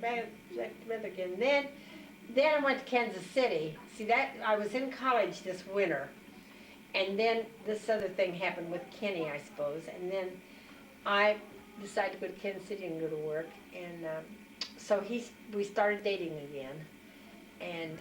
back again. Then I went to Kansas City. See that I was in college this winter, and then this other thing happened with Kenny, I suppose, and then I decided to go to Kansas City and go to work, and so we started dating again, and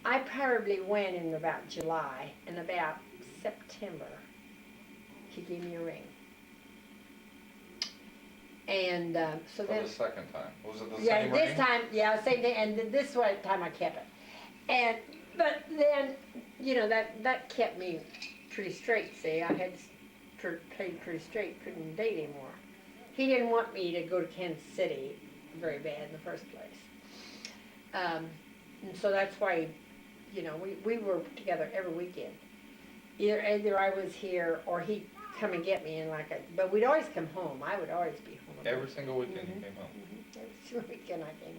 I probably went in about July, and about September he gave me a ring. And so For then the second time. Was it the yeah, same this ring? time, yeah, same thing, and this one time I kept it. And but then, you know, that kept me pretty straight. See, I had played pretty straight, couldn't date anymore. He didn't want me to go to Kansas City very bad in the first place, and so that's why, you know, we were together every weekend. Either I was here or he'd come and get me, and but we'd always come home. I would always be home. Every single weekend you came home. Every single weekend I came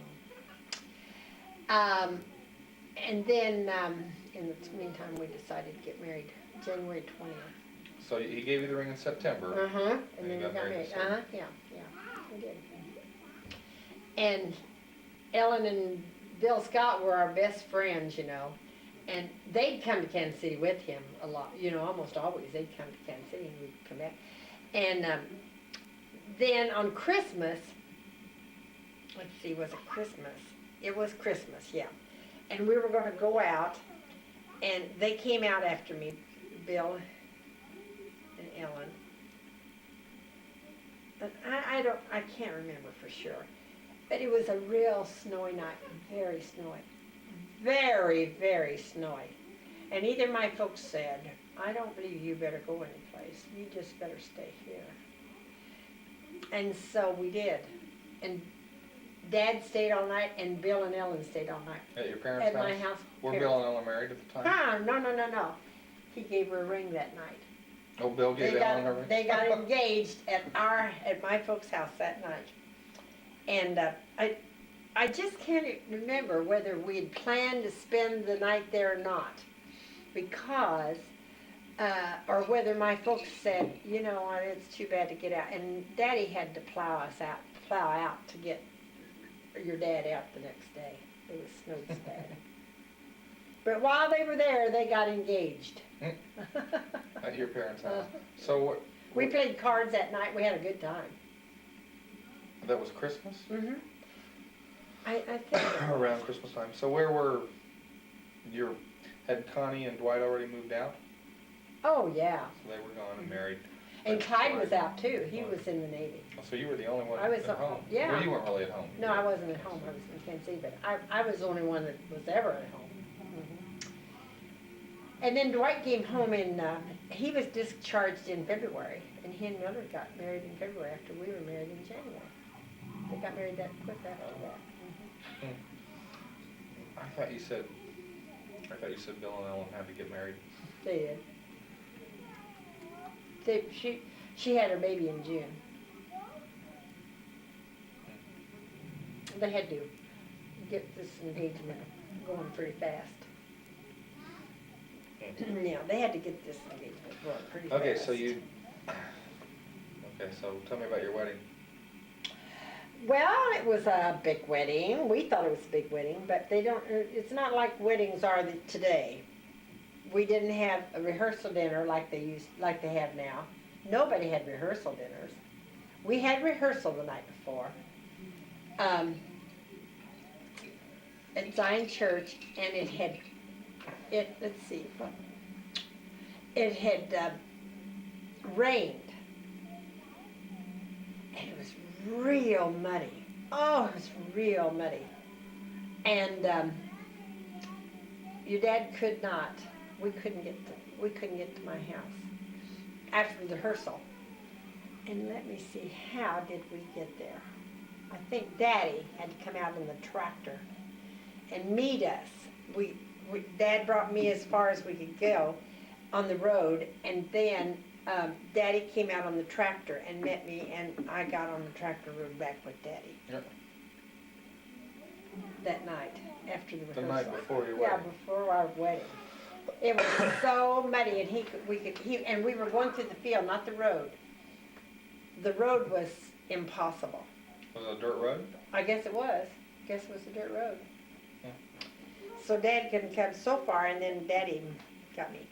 home. And then in the meantime, we decided to get married January 20th. So he gave you the ring in September. And then we got married. Yeah, we did. And Ellen and Bill Scott were our best friends, you know. And they'd come to Kansas City with him a lot, you know, almost always. They'd come to Kansas City and we'd come back. And then on Christmas, let's see, was it Christmas? It was Christmas, yeah. And we were going to go out, and they came out after me, Bill and Ellen. And I can't remember for sure. But it was a real snowy night, very snowy. Very, very snowy. And either my folks said, I don't believe you better go anyplace. You just better stay here. And so we did. And Dad stayed all night, and Bill and Ellen stayed all night. At your parents' house? At my house. Were Bill and Ellen married at the time? No. He gave her a ring that night. Oh, Bill gave Ellen a ring? They got engaged at my folks' house that night. And I just can't remember whether we had planned to spend the night there or not, because, or whether my folks said, you know what, it's too bad to get out. And Daddy had to plow out to get your dad out the next day. It was snowed so bad. But while they were there, they got engaged. At your parents' house. So what? We played cards that night. We had a good time. That was Christmas? Mm-hmm. I think around Christmas time. So where were had Connie and Dwight already moved out? Oh, yeah. So they were gone and married. And Clyde was out too. He was in the Navy. Oh, so you were the only one I was at home? Yeah. Well, you weren't really at home. No, I wasn't at home. I was in Kansas City, but I was the only one that was ever at home. Mm-hmm. And then Dwight came home he was discharged in February, and he and Miller got married in February after we were married in January. They got married that quick after that. I thought you said Bill and Ellen had to get married. They did. She had her baby in June. They had to get this engagement going pretty fast. Yeah, they had to get this engagement going pretty fast. Okay, so tell me about your wedding. Well, it was a big wedding. We thought it was a big wedding, but it's not like weddings are today. We didn't have a rehearsal dinner like they have now. Nobody had rehearsal dinners. We had rehearsal the night before at Zion Church, and it had rained, and it was real muddy. Oh, it was real muddy. And your dad we couldn't get to my house after the rehearsal. And let me see, how did we get there? I think Daddy had to come out in the tractor and meet us. Dad brought me as far as we could go on the road, and then Daddy came out on the tractor and met me, and I got on the tractor and rode back with Daddy. Yep. That night after the rehearsal. The night before your wedding. Yeah, before our wedding. It was so muddy, and we were going through the field, not the road. The road was impossible. Was it a dirt road? I guess it was. Guess it was a dirt road. Yeah. So Dad couldn't come so far, and then Daddy got me.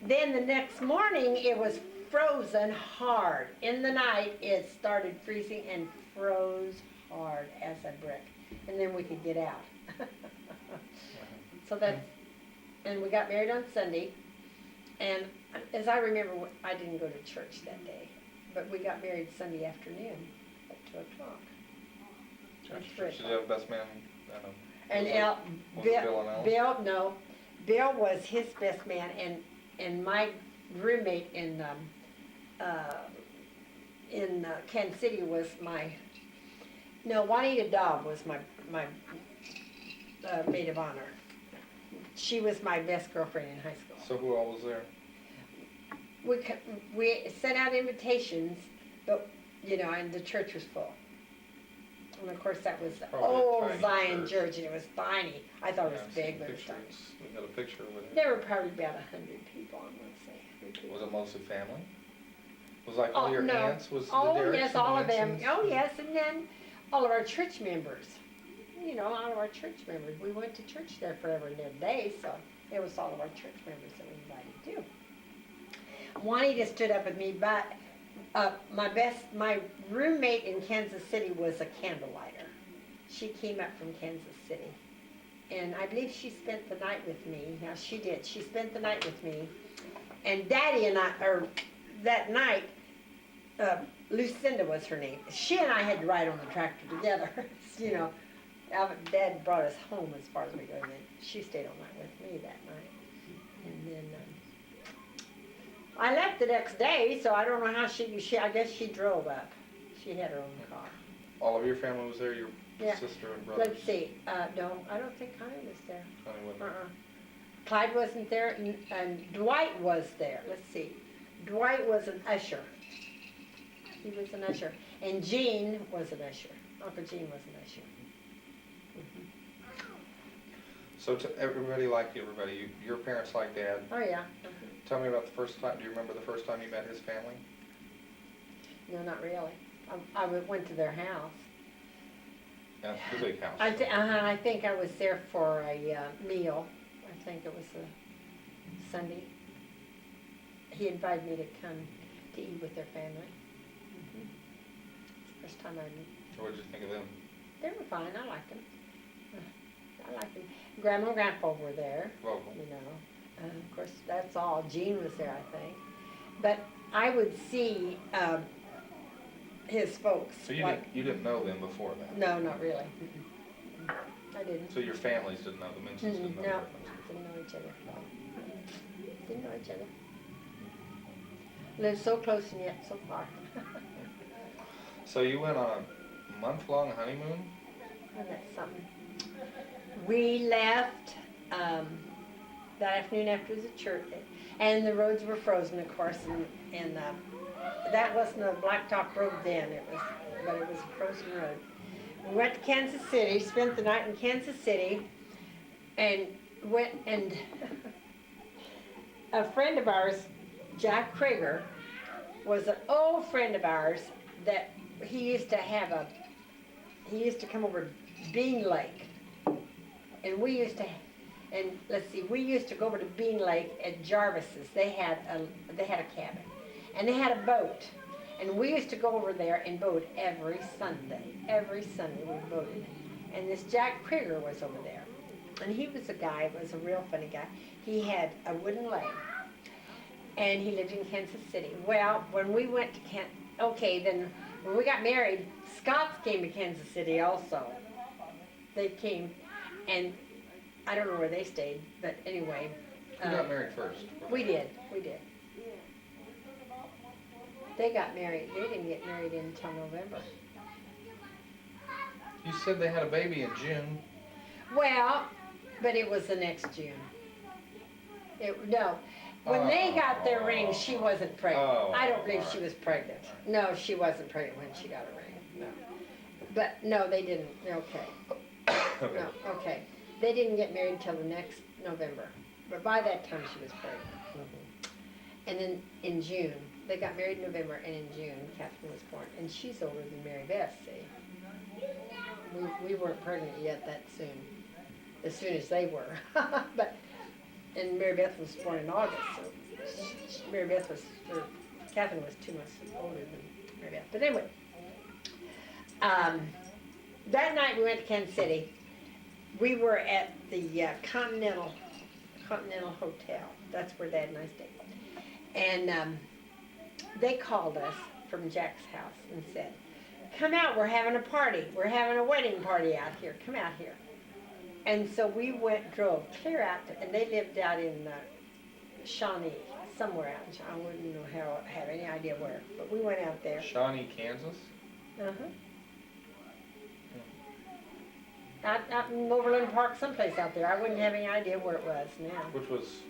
Then the next morning, it was frozen hard. In the night, it started freezing and froze hard as a brick. And then we could get out. So that's, and we got married on Sunday. And as I remember, I didn't go to church that day, but we got married Sunday afternoon at 2 o'clock. Did you have a best man? And Was it Bill and Alice? Bill was his best man, and my roommate in Kansas City was Juanita Dobb was my maid of honor. She was my best girlfriend in high school. So who all was there? We sent out invitations, but and the church was full. And of course that was the Probably a old tiny Zion church. Church, and it was tiny. I thought it was Yeah, I've big, seen but it was tiny. pictures. We got a picture with it. There were probably about 100 people, I want to say. 100 people. Was it mostly family? Was like all your no. aunts? Was Oh, the Derricks yes, and all of them. Mansons? Oh, yes, and then all of our church members. All of our church members. We went to church there forever and a day, so it was all of our church members that we invited too. Juanita stood up with me, but my roommate in Kansas City was a candle lighter. She came up from Kansas City, and I believe she spent the night with me. Now she did. She spent the night with me, and Daddy and I, that night, Lucinda was her name. She and I had to ride on the tractor together. Dad brought us home as far as we go, and then she stayed all night with me that night. And then I left the next day, so I don't know how I guess she drove up. She had her own car. All of your family was there? Your Yeah. sister and brothers? Let's see. No, I don't think Connie was there. Connie wasn't. Clyde wasn't there, and Dwight was there. Let's see. Dwight was an usher. He was an usher. And Gene was an usher. Uncle Gene was an usher. So everybody liked you, your parents liked Dad. Oh, yeah. Tell me about the first time, do you remember the first time you met his family? No, not really. I went to their house. Yeah, the big house. I think I was there for a meal. I think it was a Sunday. He invited me to come to eat with their family. First time I met. What did you think of them? They were fine. I liked them. Grandma and Grandpa were there. Local. Of course, that's all. Gene was there, I think. But I would see his folks. So you didn't know them before that? No, not really. I didn't. So your families didn't know, the Minsons didn't know? No, didn't know each other. Didn't know each other. Lived so close and yet so far. So you went on a month-long honeymoon? And that's something. We left that afternoon after the church, and the roads were frozen, of course, and that wasn't a blacktop road then. But it was a frozen road. We went to Kansas City, spent the night in Kansas City, and a friend of ours, Jack Krager, was an old friend of ours that he used to come over Bean Lake. And we used to go over to Bean Lake at Jarvis's. They had a cabin, and they had a boat, and we used to go over there and boat every Sunday. Every Sunday we boated, and this Jack Krieger was over there, and he was a real funny guy. He had a wooden leg, and he lived in Kansas City. Well, when we went to then when we got married, Scots came to Kansas City also. They came. And I don't know where they stayed, but anyway. Who got married first? We did. They got married. They didn't get married until November. You said they had a baby in June. Well, but it was the next June. When they got their ring, she wasn't pregnant. I don't believe she was pregnant. No, she wasn't pregnant when she got a ring. No. But no, they didn't. Okay. Okay. No, okay. They didn't get married till the next November, but by that time she was pregnant. And then in June they got married in November, and in June, Catherine was born. And she's older than Mary Beth, see. We weren't pregnant yet that soon, as soon as they were. And Mary Beth was born in August, so Catherine was 2 months older than Mary Beth. But anyway, that night we went to Kansas City. We were at the Continental Hotel. That's where they had a nice day. And they called us from Jack's house and said, "Come out, we're having a party. We're having a wedding party out here. Come out here." And so we drove clear out, and they lived out in Shawnee, somewhere out in Shawnee. I wouldn't have any idea where, but we went out there. Shawnee, Kansas? Uh-huh. Out in Overland Park, someplace out there. I wouldn't have any idea where it was now. Which was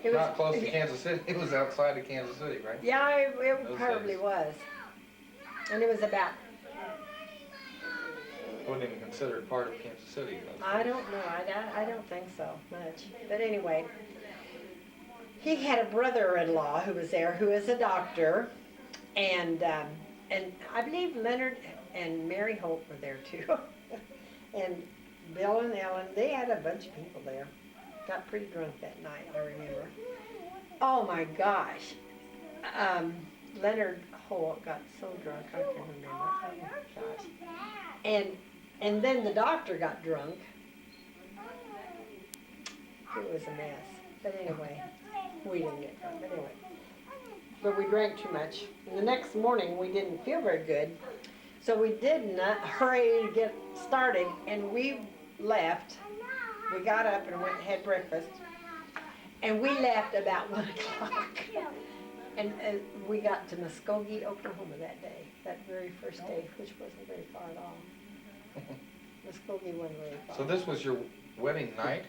It not close to Kansas City. It was outside of Kansas City, right? Yeah, it probably was. And it was about... Wasn't even considered part of Kansas City. I don't know. I don't think so much. But anyway, he had a brother-in-law who was there, who is a doctor, and I believe Leonard and Mary Holt were there too. And Bill and Ellen, they had a bunch of people there. Got pretty drunk that night, I remember. Oh my gosh. Leonard Holt got so drunk, I can remember. Oh my gosh. And then the doctor got drunk. It was a mess. But anyway, we didn't get drunk, but anyway. But we drank too much. And the next morning, we didn't feel very good. So we did not hurry to get started, and we left. We got up and went and had breakfast. And we left about 1 o'clock. And we got to Muskogee, Oklahoma that day, that very first day, which wasn't very far at all. Muskogee wasn't very far. So this was your wedding night?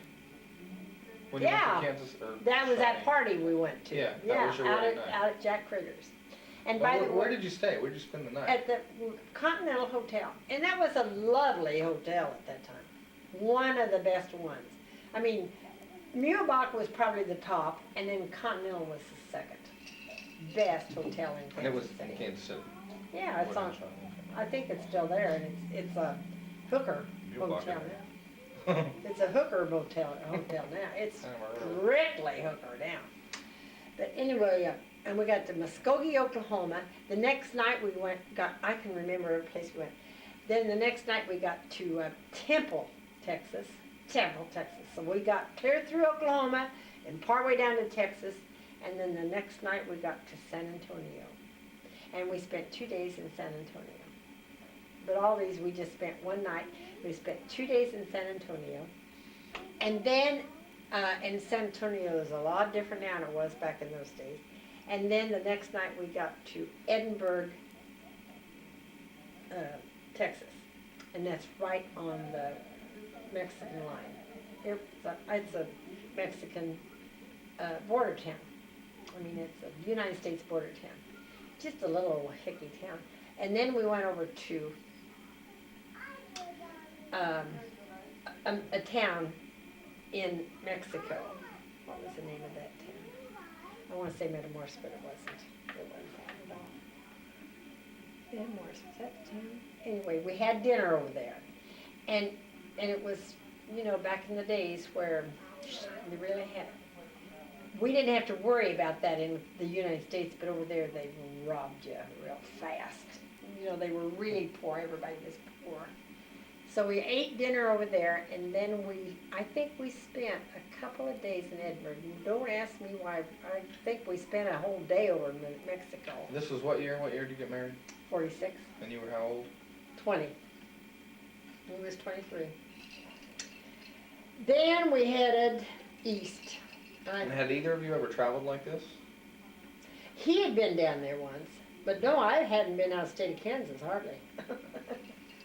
When Yeah. you went to Kansas? Or That was that Shawnee? party we went to. Yeah, that was your wedding night. Out at Jack Krieger's. And Well, by the way, where did you stay? Where did you spend the night? at the Continental Hotel. And that was a lovely hotel at that time. One of the best ones. I mean, Muehlbach was probably the top, and then Continental was the second best hotel in Kansas And it was City. in Kansas City. Yeah, it's on. I think it's still there, and it's a hooker hotel now. It's a hooker hotel now. It's strictly hooker now. But anyway, and we got to Muskogee, Oklahoma. The next night we I can remember every place we went. Then the next night we got to Temple, Texas. So we got clear through Oklahoma and partway down to Texas. And then the next night we got to San Antonio. And we spent 2 days in San Antonio. But all these we just spent one night. We spent 2 days in San Antonio. And then in San Antonio is a lot different now than it was back in those days. And then the next night we got to Edinburgh, Texas. And that's right on the Mexican line. It's a Mexican border town. I mean, it's a United States border town. Just a little hickey town. And then we went over to a town in Mexico. What was the name of that town? I want to say Matamoros, but it wasn't. It wasn't that at all. Matamoros, was that the town? Anyway, we had dinner over there. And it was, back in the days where they really had, we didn't have to worry about that in the United States, but over there they robbed you real fast. They were really poor. Everybody was poor. So we ate dinner over there, and then I think we spent a couple of days in Edinburgh. Don't ask me why. I think we spent a whole day over in Mexico. This was what year? What year did you get married? 46. And you were how old? 20. He was 23. Then we headed east. And had either of you ever traveled like this? He had been down there once, but no, I hadn't been out of the state of Kansas, hardly.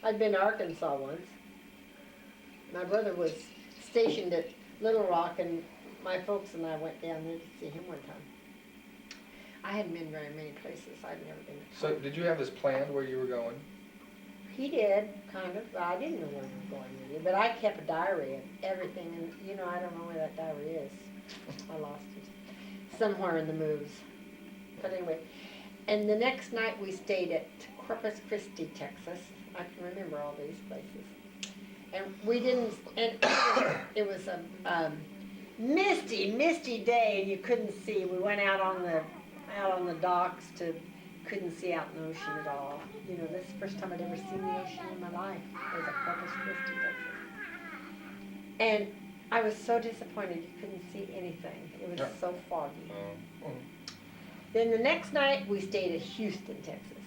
I'd been to Arkansas once. My brother was stationed at Little Rock, and my folks and I went down there to see him one time. I hadn't been very many places. I'd never been to So did you have this planned where you were going? He did, kind of. I didn't know where we were going really, but I kept a diary of everything, and I don't know where that diary is. I lost it. Somewhere in the moves. But anyway, and the next night we stayed at Corpus Christi, Texas. I can remember all these places. And we didn't, and it was a misty day, and you couldn't see. We went out on the docks couldn't see out in the ocean at all. You know, this is the first time I'd ever seen the ocean in my life. It was at Corpus Christi, Texas. And I was so disappointed you couldn't see anything. It was so foggy. Then the next night we stayed at Houston, Texas.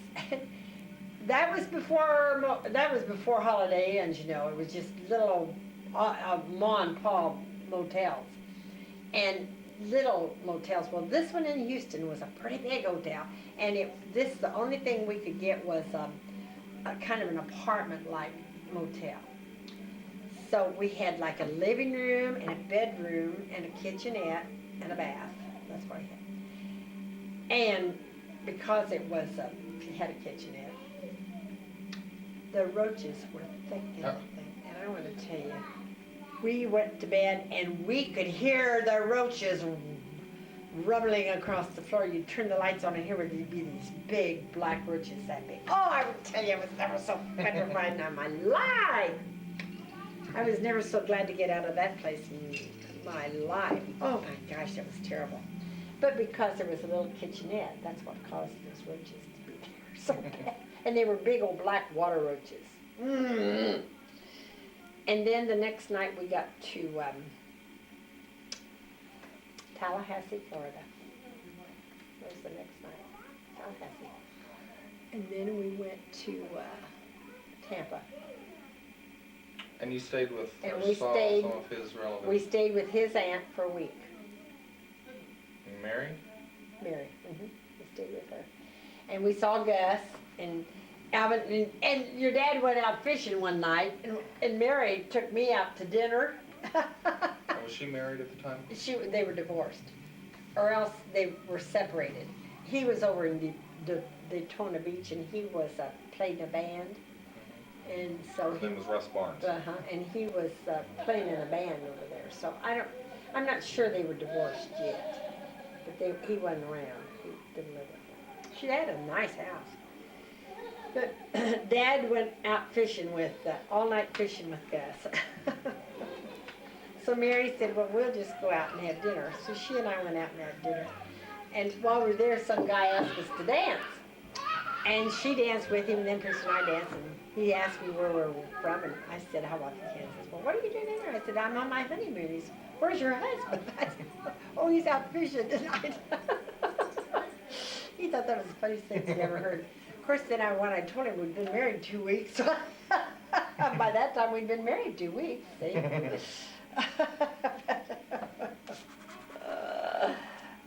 That was before Holiday Inns, you know. It was just little ma and pa motels and little motels. Well, this one in Houston was a pretty big hotel, and the only thing we could get was a kind of an apartment-like motel. So we had like a living room and a bedroom and a kitchenette and a bath. That's what I had. And because it had a kitchenette, the roaches were thick and everything. And I want to tell you, we went to bed and we could hear the roaches rumbling across the floor. You'd turn the lights on and here would be these big black roaches that big. Oh, I would tell you, I was never so petrified in my life. I was never so glad to get out of that place in my life. Oh my gosh, that was terrible. But because there was a little kitchenette, that's what caused those roaches to be there so bad. And they were big old black water roaches. Mm. And then the next night we got to Tallahassee, Florida. That was the next night, Tallahassee. And then we went to Tampa. And you stayed with, and or we saw stayed, some of his relatives? We stayed with his aunt for a week. Mary? Mary, we stayed with her. And we saw Gus and Alvin, and your dad went out fishing one night, and Mary took me out to dinner. Was she married at the time? They were divorced, or else they were separated. He was over in Daytona Beach, and he was played in a band. And so his name was Russ Barnes. And he was playing in a band over there. So I'm not sure they were divorced yet, but he wasn't around. He didn't live with them. She had a nice house. But Dad went out fishing all night fishing with Gus. So Mary said, well, we'll just go out and have dinner. So she and I went out and had dinner. And while we were there, some guy asked us to dance. And she danced with him, and then Chris and I danced, and he asked me where we were from, and I said, Hiawatha, Kansas. Well, what are you doing in there? I said, I'm on my honeymoon. He said, where's your husband? I said, oh, he's out fishing tonight. He thought that was the funniest thing he'd ever heard. Of course, then when I told him we'd been married 2 weeks, so by that time we'd been married 2 weeks, see?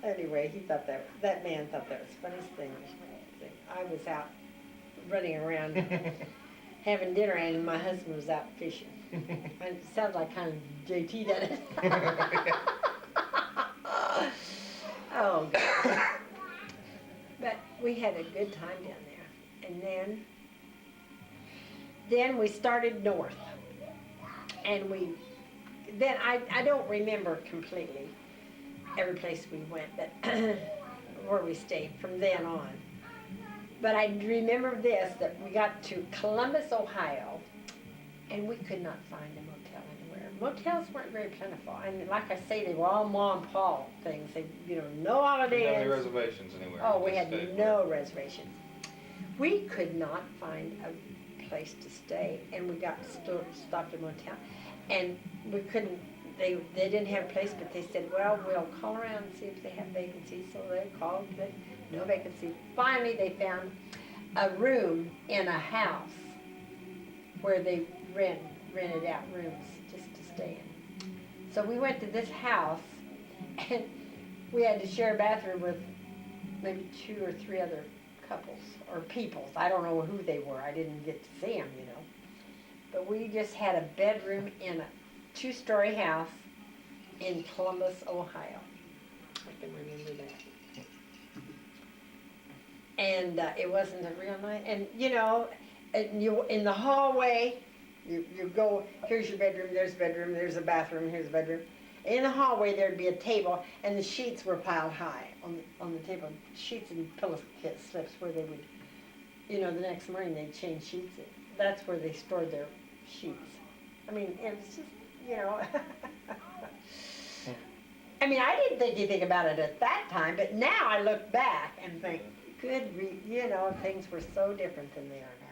Anyway, he thought that man thought that was the funniest thing. I was out running around having dinner, and my husband was out fishing. And it sounds like kind of JT, doesn't it? Oh, God. But we had a good time down there. And then we started north. And then I don't remember completely every place we went, but where we stayed from then on. But I remember this, that we got to Columbus, Ohio, and we could not find a motel anywhere. Motels weren't very plentiful. And like I say, they were all ma and pa things. They, no Holiday Inns. Didn't have any reservations anywhere? Oh, we had no reservations. We could not find a place to stay, and we got stopped at a motel. And we couldn't, they didn't have a place, but they said, well, we'll call around and see if they have vacancies. So they called, but no vacancy. Finally, they found a room in a house where they rented out rooms just to stay in. So we went to this house, and we had to share a bathroom with maybe 2 or 3 other couples or peoples. I don't know who they were. I didn't get to see them, But we just had a bedroom in a 2-story house in Columbus, Ohio. I can remember that. And it wasn't a real nice, and you in the hallway, you go, here's your bedroom, there's a bedroom, there's a bathroom, here's a bedroom, In the hallway, there'd be a table, and the sheets were piled high on the table. Sheets and pillow slips where they would, the next morning they'd change sheets. That's where they stored their sheets. I mean, it was just, I mean, I didn't think anything about it at that time, but now I look back and think, things were so different than they are now.